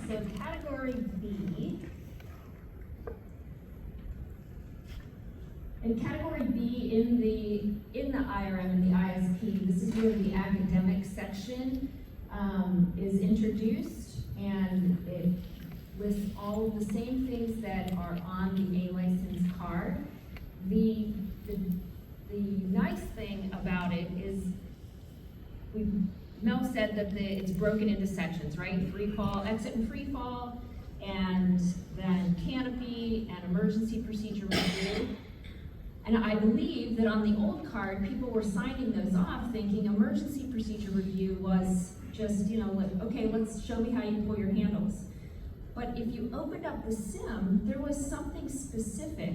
So category B. In category B in the IRM and the ISP, this is where the academic section is introduced, and it lists all of the same things that are on the A license card. The nice thing about it is, Mel said that it's broken into sections, right? Free fall, exit and free fall, and then canopy and emergency procedure review. And I believe that on the old card, people were signing those off thinking emergency procedure review was just, like, okay, show me how you pull your handles. But if you opened up the sim, there was something specific,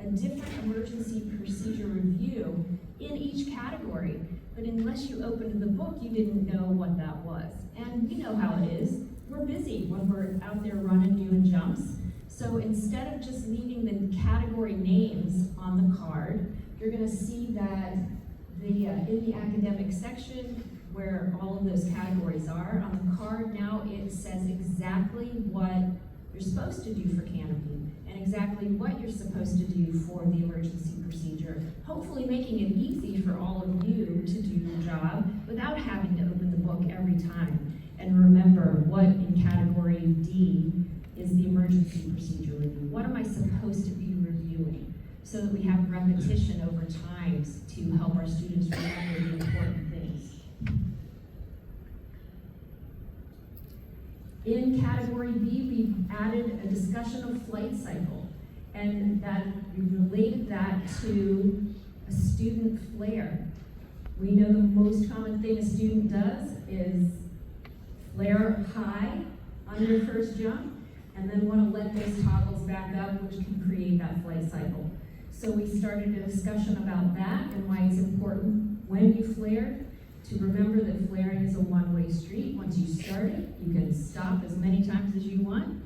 a different emergency procedure review in each category. But unless you opened the book, you didn't know what that was. And you know how it is. We're busy when we're out there running, doing jumps. So instead of just leaving the category names on the card, you're going to see that in the academic section where all of those categories are on the card, now it says exactly what you're supposed to do for canopy and exactly what you're supposed to do for the emergency procedure, hopefully making it easy for all of you to do your job without having to open the book every time. And remember what in category D is the emergency procedure review. What am I supposed to be reviewing? So that we have repetition over time to help our students remember the important things. In category B, we've added a discussion of flight cycle, and that we related that to a student flare. We know the most common thing a student does is flare high on their first jump, and then want to let those toggles back up, which can create that flight cycle. So we started a discussion about that and why it's important when you flare to remember that flaring is a one-way street. Once you start it, you can stop as many times as you want,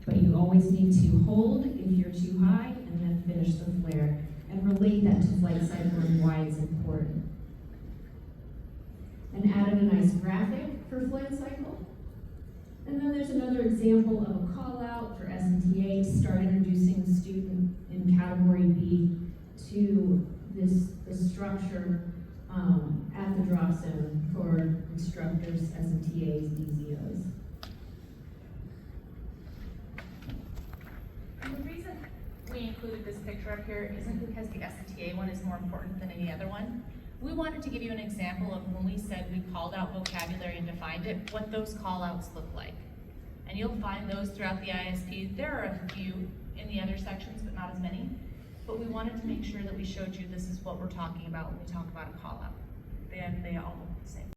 but you always need to hold if you're too high and then finish the flare, and relate that to flight cycle and why it's important. And added a nice graphic for flight cycle. And then there's another example of a call out for SMTA to start introducing the student in category B to the structure at the drop zone for instructors, SMTAs, BZOs. And the reason we included this picture up here isn't because the SMTA one is more important than any other one. We wanted to give you an example of when we said we called out vocabulary and defined it, what those call outs look like. And you'll find those throughout the ISP. There are a few in the other sections, but not as many. But we wanted to make sure that we showed you this is what we're talking about when we talk about a call out. And they all look the same.